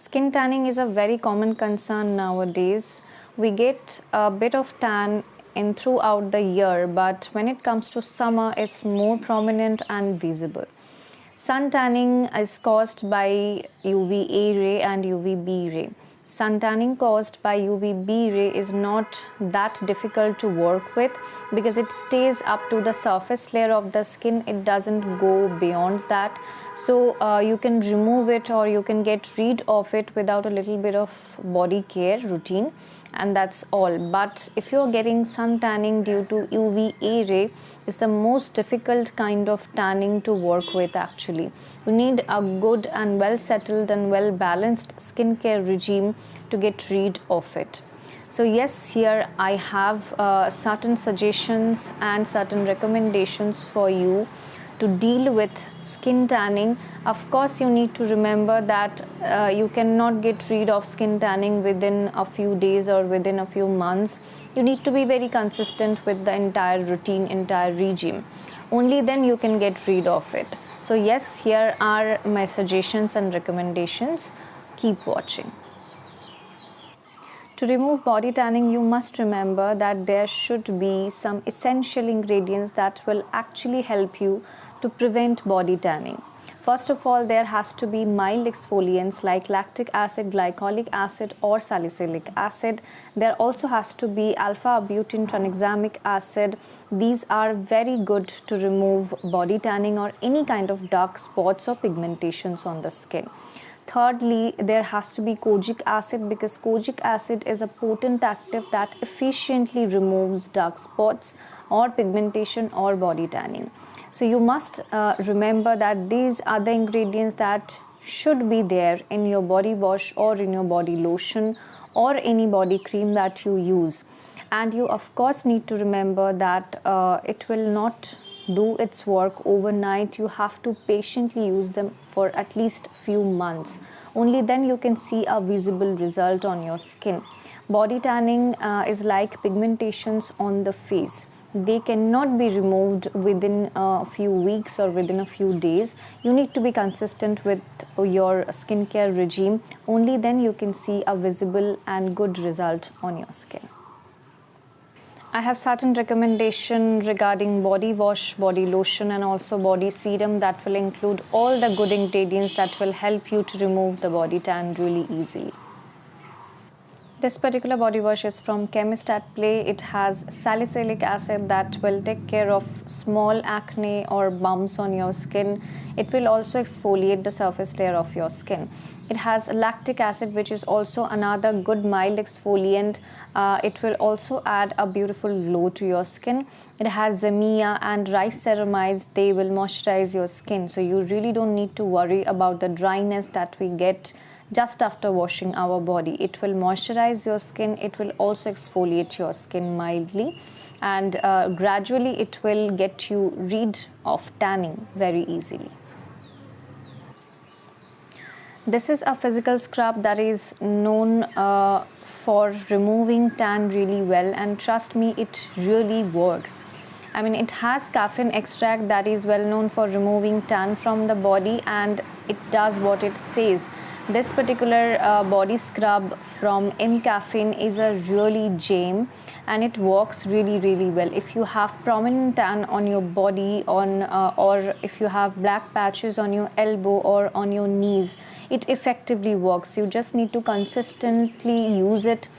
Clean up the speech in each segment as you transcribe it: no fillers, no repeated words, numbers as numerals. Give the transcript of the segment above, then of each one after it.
Skin tanning is a very common concern nowadays. We get a bit of tan in throughout the year, but when it comes to summer, it's more prominent and visible. Sun tanning is caused by UVA ray and UVB ray. Sun tanning caused by UVB ray is not that difficult to work with because it stays up to the surface layer of the skin. It doesn't go beyond that. So you can remove it or you can get rid of it without a little bit of body care routine, and that's all. But if you're getting sun tanning due to UVA ray, it's the most difficult kind of tanning to work with actually. You need a good and well settled and well balanced skincare regime to get rid of it. So yes, here I have certain suggestions and certain recommendations for you to deal with skin tanning. Of course, you need to remember that you cannot get rid of skin tanning within a few days or within a few months. You need to be very consistent with the entire routine, entire regime. Only then you can get rid of it. So yes, here are my suggestions and recommendations. Keep watching. To remove body tanning, you must remember that there should be some essential ingredients that will actually help you to prevent body tanning. First of all, there has to be mild exfoliants like lactic acid, glycolic acid or salicylic acid. There also has to be alpha-butene tranexamic acid. These are very good to remove body tanning or any kind of dark spots or pigmentations on the skin. Thirdly, there has to be kojic acid because kojic acid is a potent active that efficiently removes dark spots or pigmentation or body tanning. So you must remember that these are the ingredients that should be there in your body wash or in your body lotion or any body cream that you use. And you of course need to remember that it will not do its work overnight. You have to patiently use them for at least few months. Only then you can see a visible result on your skin. Body tanning is like pigmentations on the face. They cannot be removed within a few weeks or within a few days. You need to be consistent with your skincare regime. Only then you can see a visible and good result on your skin. I have certain recommendation regarding body wash, body lotion and also body serum that will include all the good ingredients that will help you to remove the body tan really easily. This particular body wash is from Chemist at Play. It has salicylic acid that will take care of small acne or bumps on your skin. It will also exfoliate the surface layer of your skin. It has lactic acid, which is also another good mild exfoliant. It will also add a beautiful glow to your skin. It has zamia and rice ceramides. They will moisturize your skin. So you really don't need to worry about the dryness that we get just after washing our body. It will moisturize your skin. It will also exfoliate your skin mildly, and gradually it will get you rid of tanning very easily. This is a physical scrub that is known for removing tan really well, and trust me, it really works. I mean, it has caffeine extract that is well known for removing tan from the body, and it does what it says. This particular body scrub from Mcaffine is a really gem, and it works really well. If you have prominent tan on your body or if you have black patches on your elbow or on your knees, it effectively works. You just need to consistently use it.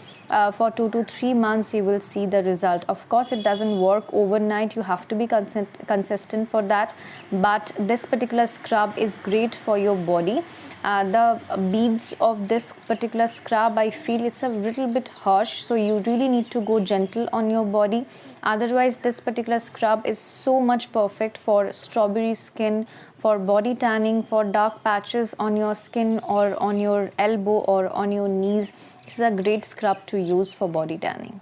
For 2 to 3 months you will see the result. Of course, it doesn't work overnight. You have to be consistent for that, but this particular scrub is great for your body. The beads of this particular scrub, I feel it's a little bit harsh, so you really need to go gentle on your body. Otherwise, this particular scrub is so much perfect for strawberry skin, for body tanning, for dark patches on your skin or on your elbow or on your knees. This is a great scrub to use for body tanning.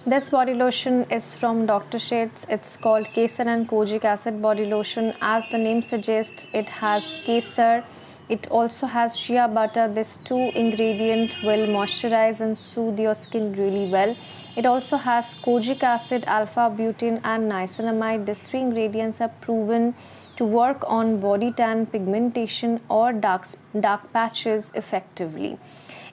This body lotion is from Dr. Sheth's. It's called Kesar and Kojic acid body lotion. As the name suggests, it has Kesar It also has shea butter. This two ingredient will moisturize and soothe your skin really well. It also has kojic acid, alpha butane and niacinamide. These three ingredients are proven to work on body tan, pigmentation or dark patches effectively.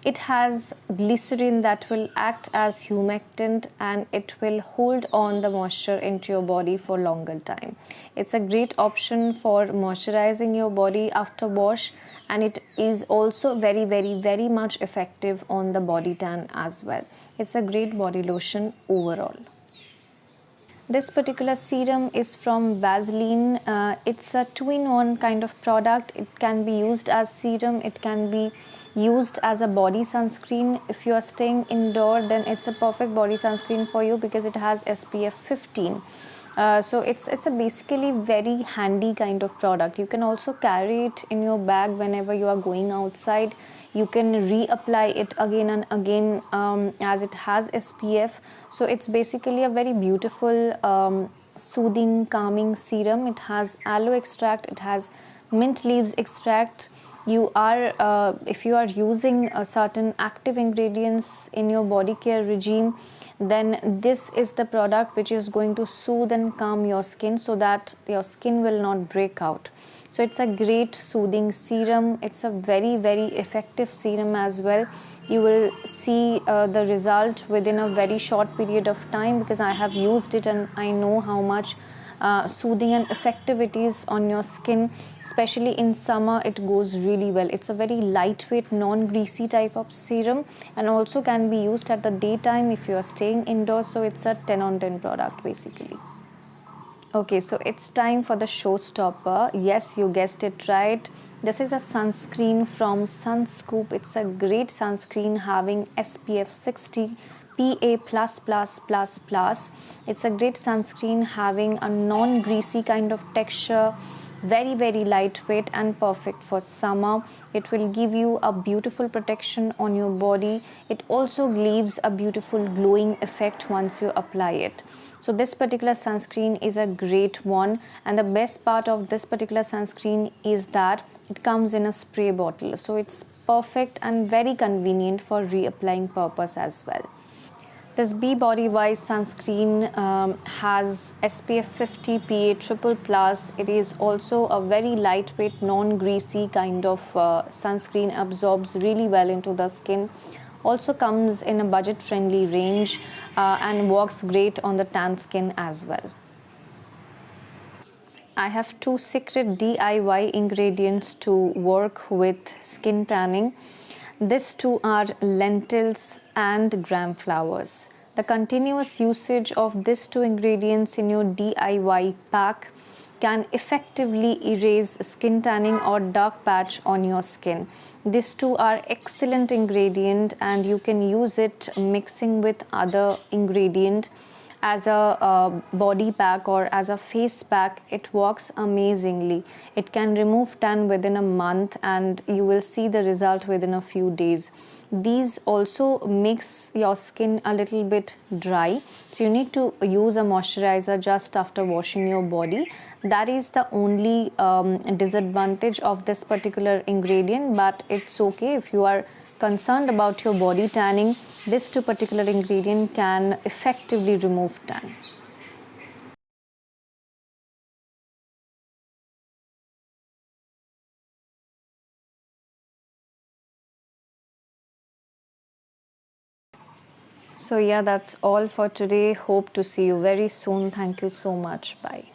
It has glycerin that will act as humectant and it will hold on the moisture into your body for longer time. It's a great option for moisturizing your body after wash, and it is also very much effective on the body tan as well. It's a great body lotion overall. This particular serum is from Vaseline. It's a two-in-one kind of product. It can be used as serum. It can be used as a body sunscreen. If you are staying indoor, then it's a perfect body sunscreen for you because it has SPF 15. So it's a basically very handy kind of product. You can also carry it in your bag whenever you are going outside. You can reapply it again and again as it has SPF. So it's basically a very beautiful soothing calming serum. It has aloe extract, it has mint leaves extract. You are if you are using certain active ingredients in your body care regime, then this is the product which is going to soothe and calm your skin so that your skin will not break out. So it's a great soothing serum. It's a very effective serum as well. You will see the result within a very short period of time because I have used it and I know how much soothing and effective it is on your skin. Especially in summer, it goes really well. It's a very lightweight, non-greasy type of serum and also can be used at the daytime if you are staying indoors. So it's a 10 on 10 product basically. Okay, so it's time for the showstopper. Yes, you guessed it right. This is a sunscreen from SunsScoop. It's a great sunscreen having SPF 60 PA++++. It's a great sunscreen having a non-greasy kind of texture, very lightweight and perfect for summer. It will give you a beautiful protection on your body. It also leaves a beautiful glowing effect once you apply it. So this particular sunscreen is a great one, and the best part of this particular sunscreen is that it comes in a spray bottle. So it's perfect and very convenient for reapplying purpose as well. This BeBodywise sunscreen has SPF 50 PA triple plus. It is also a very lightweight, non-greasy kind of sunscreen, absorbs really well into the skin. Also comes in a budget-friendly range and works great on the tan skin as well. I have two secret DIY ingredients to work with skin tanning. These two are lentils and gram flowers. The continuous usage of these two ingredients in your DIY pack can effectively erase skin tanning or dark patch on your skin. These two are excellent ingredient and you can use it mixing with other ingredient as a body pack or as a face pack. It works amazingly. It can remove tan within a month and you will see the result within a few days. These also makes your skin a little bit dry, so you need to use a moisturizer just after washing your body. That is the only disadvantage of this particular ingredient, but it's okay. If you are concerned about your body tanning, this two particular ingredient can effectively remove tan. So yeah, that's all for today. Hope to see you very soon. Thank you so much. Bye.